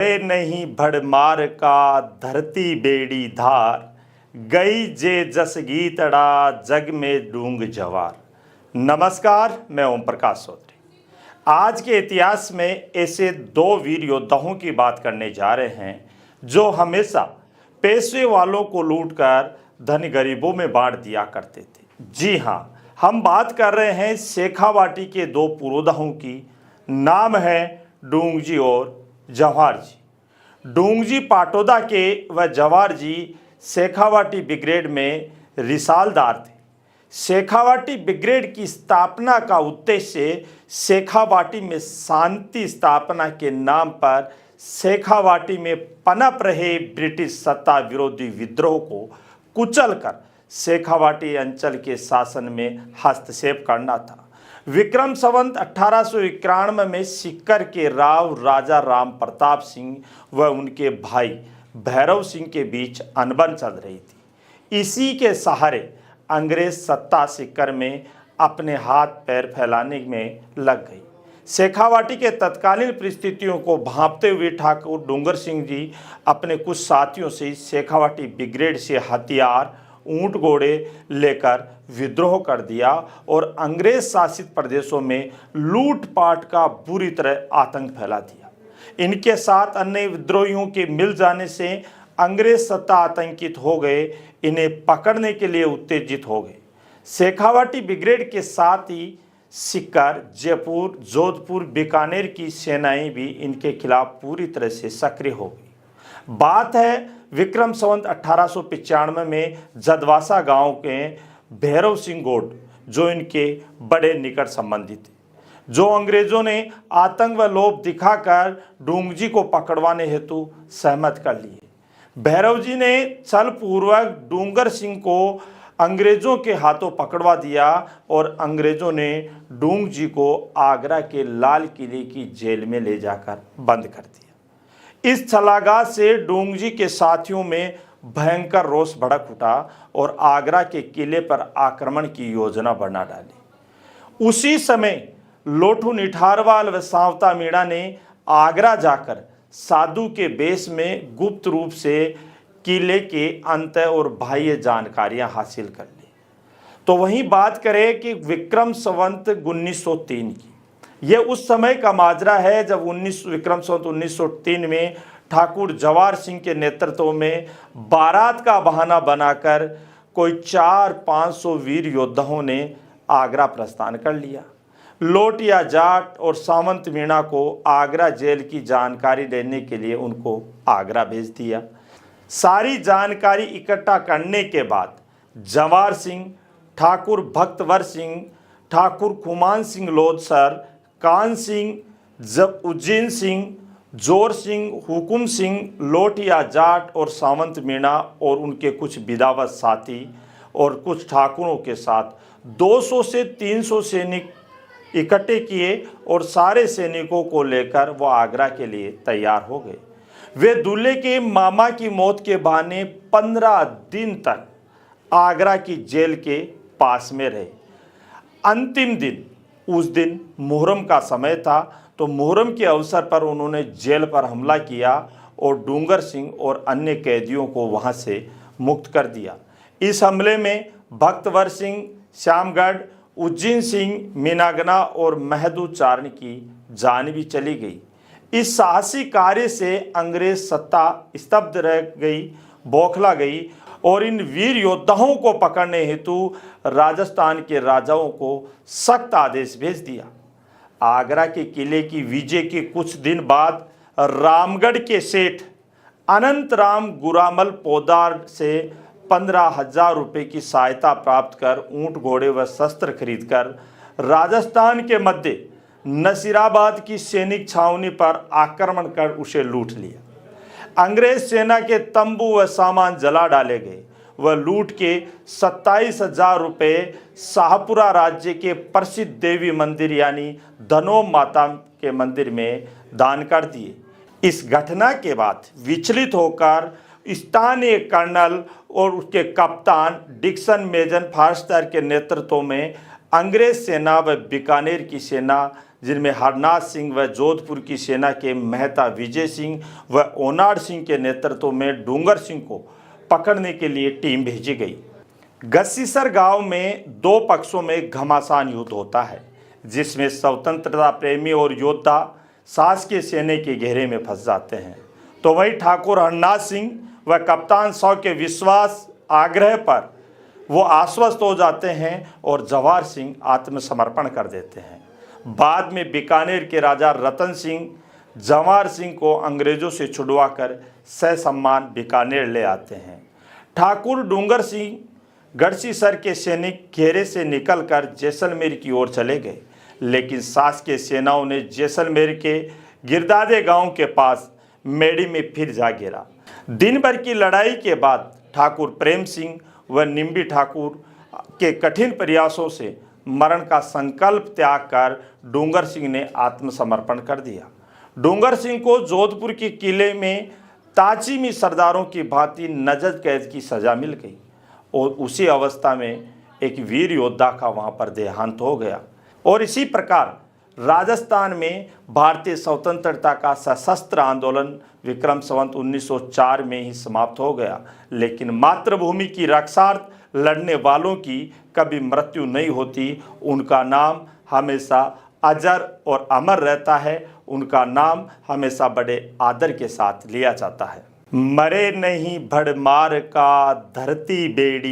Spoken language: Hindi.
नहीं भड़मार का धरती बेड़ी धार, गई जे जस गीतड़ा जग में डूंग जवार। नमस्कार, मैं ओम प्रकाश चौधरी। आज के इतिहास में ऐसे दो वीर योद्धाओं की बात करने जा रहे हैं जो हमेशा पेशे वालों को लूटकर धनी गरीबों में बांट दिया करते थे। जी हाँ, हम बात कर रहे हैं शेखावाटी के दो पुरोधाओं की। नाम है डूंगजी और जवाहर जी। डूंगजी पाटोदा के व जवाहर जी शेखावाटी ब्रिगेड में रिसालदार थे। शेखावाटी ब्रिगेड की स्थापना का उद्देश्य शेखावाटी में शांति स्थापना के नाम पर शेखावाटी में पनप रहे ब्रिटिश सत्ता विरोधी विद्रोह को कुचलकर शेखावाटी अंचल के शासन में हस्तक्षेप करना था। विक्रम संवत 1891 में सीकर के राव राजा राम प्रताप सिंह व उनके भाई भैरव सिंह के बीच अनबन चल रही थी। इसी के सहारे अंग्रेज सत्ता सीकर में अपने हाथ पैर फैलाने में लग गई। शेखावाटी के तत्कालीन परिस्थितियों को भांपते हुए ठाकुर डूंगर सिंह जी अपने कुछ साथियों से शेखावाटी ब्रिगेड से हथियार, ऊंट घोड़े लेकर विद्रोह कर दिया और अंग्रेज शासित प्रदेशों में लूटपाट का बुरी तरह आतंक फैला दिया। इनके साथ अन्य विद्रोहियों के मिल जाने से अंग्रेज सत्ता आतंकित हो गए, इन्हें पकड़ने के लिए उत्तेजित हो गए। शेखावाटी ब्रिगेड के साथ ही सीकर, जयपुर, जोधपुर, बीकानेर की सेनाएं भी इनके खिलाफ पूरी तरह से सक्रिय हो गई। बात है विक्रम संवत 1895 में जदवासा गांव के भैरव सिंह गोड, जो इनके बड़े निकट संबंधी थे, जो अंग्रेजों ने आतंक व लोभ दिखाकर डूंगजी को पकड़वाने हेतु सहमत कर लिए। भैरव जी ने छल पूर्वक डूंगर सिंह को अंग्रेजों के हाथों पकड़वा दिया और अंग्रेजों ने डूंगजी को आगरा के लाल किले की जेल में ले जाकर बंद कर दिया। इस छलागा से डूंगजी के साथियों में भयंकर रोष भड़क उठा और आगरा के किले पर आक्रमण की योजना बना डाली। उसी समय लोठू निठारवाल व सावता मीणा ने आगरा जाकर साधु के वेश में गुप्त रूप से किले के अंत और बाह्य जानकारियां हासिल कर ली। तो वहीं बात करें कि विक्रम संवत 1903 की, यह उस समय का माजरा है जब विक्रम संवत 1903 में ठाकुर जवाहर सिंह के नेतृत्व में बारात का बहाना बनाकर कोई 400-500 वीर योद्धाओं ने आगरा प्रस्थान कर लिया। लोट या जाट और सामंत मीणा को आगरा जेल की जानकारी देने के लिए उनको आगरा भेज दिया। सारी जानकारी इकट्ठा करने के बाद जवाहर सिंह, ठाकुर भक्तवर सिंह, ठाकुर कुमान सिंह लोधसर, कान सिंह, उज्जैन सिंह, जोर सिंह, हुकुम सिंह, लोटिया जाट और सावंत मीणा और उनके कुछ विदावत साथी और कुछ ठाकुरों के साथ 200 से 300 सैनिक इकट्ठे किए और सारे सैनिकों को लेकर वो आगरा के लिए तैयार हो गए। वे दूल्हे के मामा की मौत के बहाने 15 दिन तक आगरा की जेल के पास में रहे। अंतिम दिन, उस दिन मुहर्रम का समय था, तो मुहर्रम के अवसर पर उन्होंने जेल पर हमला किया और डूंगर सिंह और अन्य कैदियों को वहां से मुक्त कर दिया। इस हमले में भक्तवर सिंह, श्यामगढ़, उज्जैन सिंह, मीनागना और महदू चारण की जान भी चली गई। इस साहसी कार्य से अंग्रेज सत्ता स्तब्ध रह गई, बौखला गई और इन वीर योद्धाओं को पकड़ने हेतु राजस्थान के राजाओं को सख्त आदेश भेज दिया। आगरा के किले की विजय के कुछ दिन बाद रामगढ़ के सेठ अनंत राम गुरामल पोदार से 15,000 रुपये की सहायता प्राप्त कर ऊंट घोड़े व शस्त्र खरीदकर राजस्थान के मध्य नसीराबाद की सैनिक छावनी पर आक्रमण कर उसे लूट लिया। अंग्रेज सेना के तंबू व सामान जला डाले गए व लूट के 27,000 रुपये शाहपुरा राज्य के प्रसिद्ध देवी मंदिर यानी धनोम माता के मंदिर में दान कर दिए। इस घटना के बाद विचलित होकर स्थानीय कर्नल और उसके कप्तान डिक्सन मेजर फास्टर के नेतृत्व में अंग्रेज सेना व बीकानेर की सेना जिनमें हरनाथ सिंह व जोधपुर की सेना के मेहता विजय सिंह व ओनाड सिंह के नेतृत्व में डूंगर सिंह को पकड़ने के लिए टीम भेजी गई। गस्सीसर गांव में दो पक्षों में घमासान युद्ध होता है, जिसमें स्वतंत्रता प्रेमी और योद्धा शासकीय सेना के घेरे में फंस जाते हैं। तो वहीं ठाकुर हरनाथ सिंह व कप्तान सौ के विश्वास आग्रह पर वो आश्वस्त हो जाते हैं और जवाहर सिंह आत्मसमर्पण कर देते हैं। बाद में बीकानेर के राजा रतन सिंह जवाहर सिंह को अंग्रेजों से छुड़वाकर ससम्मान बीकानेर ले आते हैं। ठाकुर डूंगर सिंह गढ़सीसर के सैनिक घेरे से निकलकर जैसलमेर की ओर चले गए, लेकिन शासकीय सेनाओं ने जैसलमेर के गिरदादे गांव के पास मेड़ी में फिर जा गिरा। दिन भर की लड़ाई के बाद ठाकुर प्रेम सिंह व निम्बी ठाकुर के कठिन प्रयासों से मरण का संकल्प त्याग कर डूंगर सिंह ने आत्मसमर्पण कर दिया। डूंगर सिंह को जोधपुर के किले में ताजीमी सरदारों की भांति नजर कैद की सजा मिल गई और उसी अवस्था में एक वीर योद्धा का वहां पर देहांत हो गया। और इसी प्रकार राजस्थान में भारतीय स्वतंत्रता का सशस्त्र आंदोलन विक्रम संवत 1904 में ही समाप्त हो गया। लेकिन मातृभूमि की रक्षार्थ लड़ने वालों की कभी मृत्यु नहीं होती। उनका नाम हमेशा अजर और अमर रहता है। उनका नाम हमेशा बड़े आदर के साथ लिया जाता है। मरे नहीं भड़मार का धरती बेड़ी